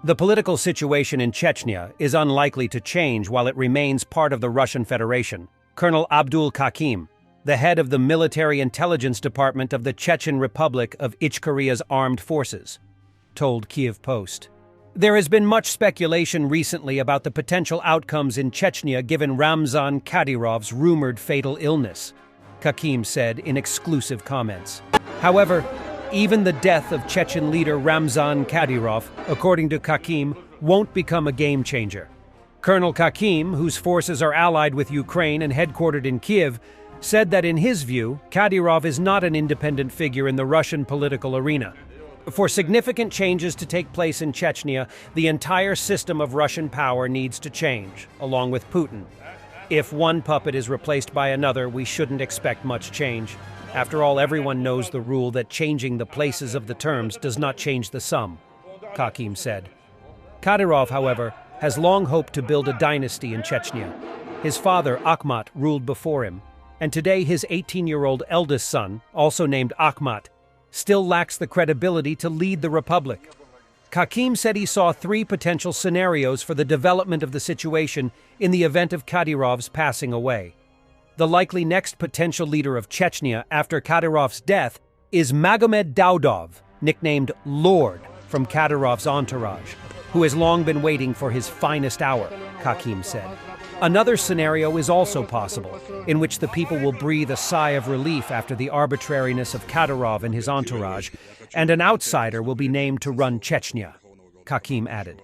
The political situation in Chechnya is unlikely to change while it remains part of the Russian Federation. Colonel Abdul Kakim, the head of the military intelligence department of the Chechen Republic of Ichkeria's armed forces, told Kiev Post. There has been much speculation recently about the potential outcomes in Chechnya given Ramzan Kadyrov's rumored fatal illness, Kakim said in exclusive comments. However, even the death of Chechen leader Ramzan Kadyrov, according to Kakim, won't become a game changer. Colonel Kakim, whose forces are allied with Ukraine and headquartered in Kiev, said that in his view, Kadyrov is not an independent figure in the Russian political arena. For significant changes to take place in Chechnya, the entire system of Russian power needs to change, along with Putin. If one puppet is replaced by another, we shouldn't expect much change. After all, everyone knows the rule that changing the places of the terms does not change the sum, Kakim said. Kadyrov, however, has long hoped to build a dynasty in Chechnya. His father, Akhmat, ruled before him, and today his 18-year-old eldest son, also named Akhmat, still lacks the credibility to lead the republic. Kakim said he saw three potential scenarios for the development of the situation in the event of Kadyrov's passing away. The likely next potential leader of Chechnya after Kadyrov's death is Magomed Daudov, nicknamed Lord from Kadyrov's entourage, who has long been waiting for his finest hour, Kakim said. Another scenario is also possible, in which the people will breathe a sigh of relief after the arbitrariness of Kadyrov and his entourage, and an outsider will be named to run Chechnya, Kakim added.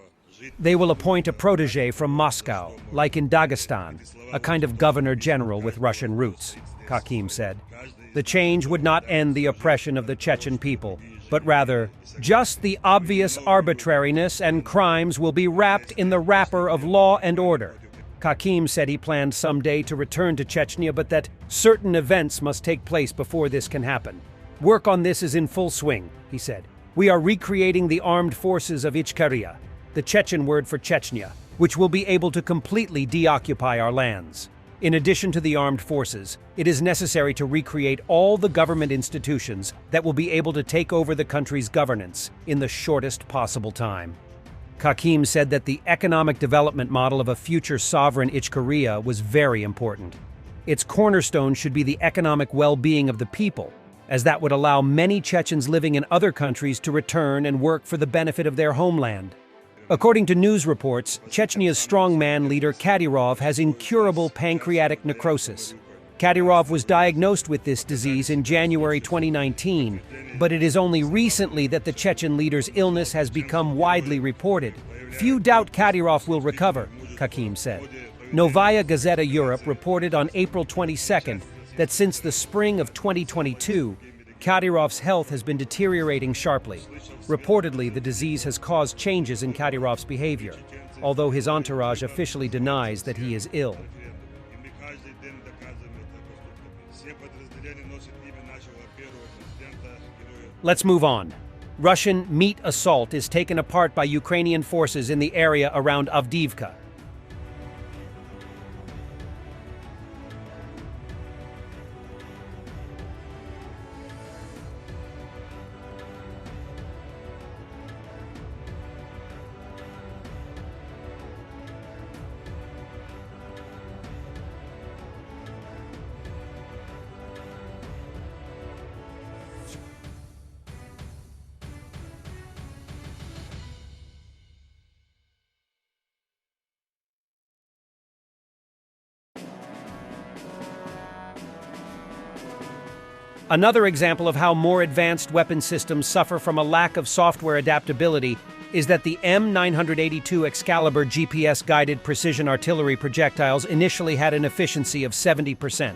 They will appoint a protege from Moscow, like in Dagestan, a kind of governor-general with Russian roots, Kakim said. The change would not end the oppression of the Chechen people, but rather, just the obvious arbitrariness and crimes will be wrapped in the wrapper of law and order. Kakim said he planned someday to return to Chechnya, but that certain events must take place before this can happen. Work on this is in full swing, he said. We are recreating the armed forces of Ichkeria, the Chechen word for Chechnya, which will be able to completely deoccupy our lands. In addition to the armed forces, it is necessary to recreate all the government institutions that will be able to take over the country's governance in the shortest possible time. Kakim said that the economic development model of a future sovereign Ichkeria was very important. Its cornerstone should be the economic well-being of the people, as that would allow many Chechens living in other countries to return and work for the benefit of their homeland. According to news reports, Chechnya's strongman leader Kadyrov has incurable pancreatic necrosis. Kadyrov was diagnosed with this disease in January 2019, but it is only recently that the Chechen leader's illness has become widely reported. Few doubt Kadyrov will recover, Kakim said. Novaya Gazeta Europe reported on April 22nd that since the spring of 2022, Kadyrov's health has been deteriorating sharply. Reportedly, the disease has caused changes in Kadyrov's behavior, although his entourage officially denies that he is ill. Let's move on. Russian meat assault is taken apart by Ukrainian forces in the area around Avdiivka. Another example of how more advanced weapon systems suffer from a lack of software adaptability is that the M982 Excalibur GPS-guided precision artillery projectiles initially had an efficiency of 70%.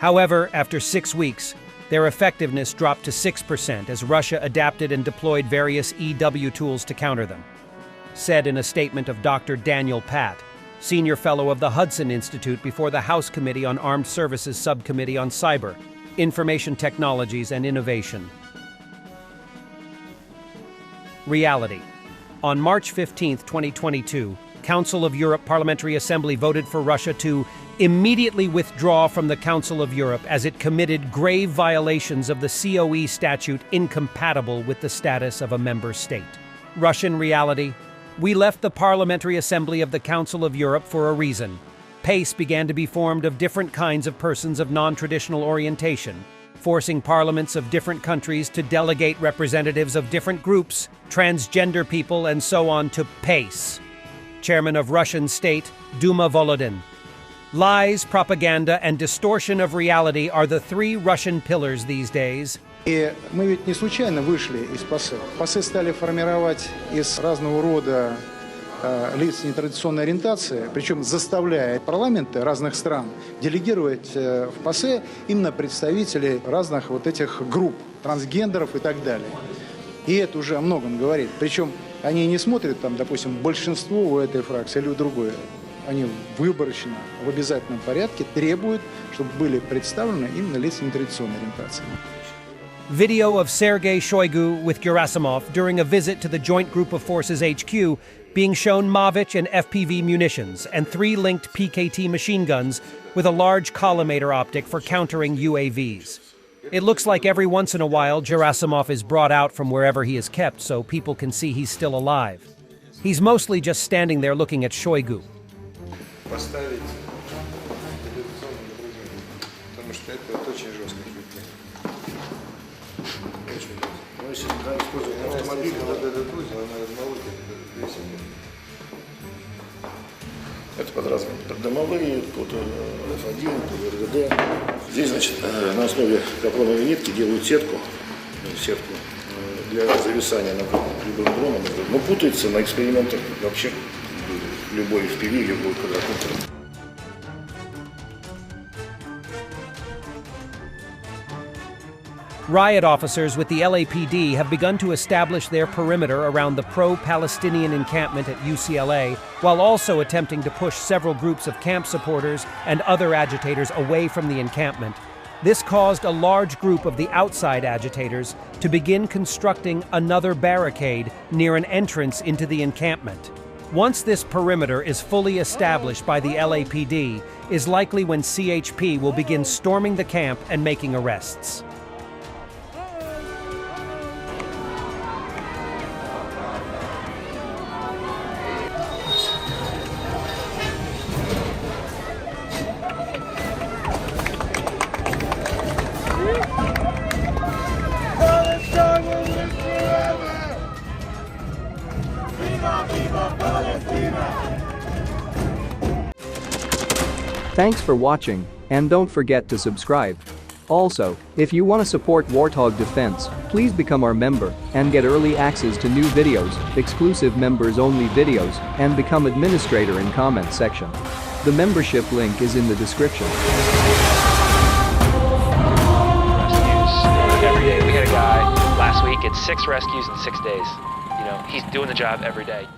However, after 6 weeks, their effectiveness dropped to 6% as Russia adapted and deployed various EW tools to counter them, said in a statement of Dr. Daniel Patt, Senior Fellow of the Hudson Institute before the House Committee on Armed Services Subcommittee on Cyber, Information Technologies and Innovation. Reality. On March 15, 2022, Council of Europe Parliamentary Assembly voted for Russia to immediately withdraw from the Council of Europe as it committed grave violations of the COE statute incompatible with the status of a member state. Russian reality. We left the Parliamentary Assembly of the Council of Europe for a reason. PACE began to be formed of different kinds of persons of non-traditional orientation, forcing parliaments of different countries to delegate representatives of different groups, transgender people, and so on to PACE. Chairman of Russian State, Duma Volodin. Lies, propaganda, and distortion of reality are the three Russian pillars these days. И мы ведь не случайно вышли из ПАСЕ. ПАСЕ стали формировать из разного рода лиц нетрадиционной ориентации, причем заставляя парламенты разных стран делегировать в ПАСЕ именно представителей разных вот этих групп, трансгендеров и так далее. И это уже о многом говорит. Причем они не смотрят, там, допустим, большинство у этой фракции или у другой. Они выборочно, в обязательном порядке требуют, чтобы были представлены именно лица нетрадиционной ориентации. Video of Sergei Shoigu with Gerasimov during a visit to the Joint Group of Forces HQ being shown Mavich and FPV munitions and 3 linked PKT machine guns with a large collimator optic for countering UAVs. It looks like every once in a while Gerasimov is brought out from wherever he is kept so people can see he's still alive. He's mostly just standing there looking at Shoigu. Поставить потому что это очень жестко. Ну, если использовать автомобиль, вот этот узел, она молотит весь. Это под домовые, под F1, под РГД. Здесь, значит, на основе капроновой нитки делают сетку для зависания над любым дроном. Но путается на экспериментах вообще любой FPV, любой квадрокоптер. Riot officers with the LAPD have begun to establish their perimeter around the pro-Palestinian encampment at UCLA, while also attempting to push several groups of camp supporters and other agitators away from the encampment. This caused a large group of the outside agitators to begin constructing another barricade near an entrance into the encampment. Once this perimeter is fully established by the LAPD, is likely when CHP will begin storming the camp and making arrests. Thanks for watching, and don't forget to subscribe. Also, if you want to support Warthog Defense, please become our member and get early access to new videos, exclusive members-only videos, and become administrator in comment section. The membership link is in the description. Rescues every day. We had a guy last week at 6 rescues in 6 days. You know, he's doing the job every day.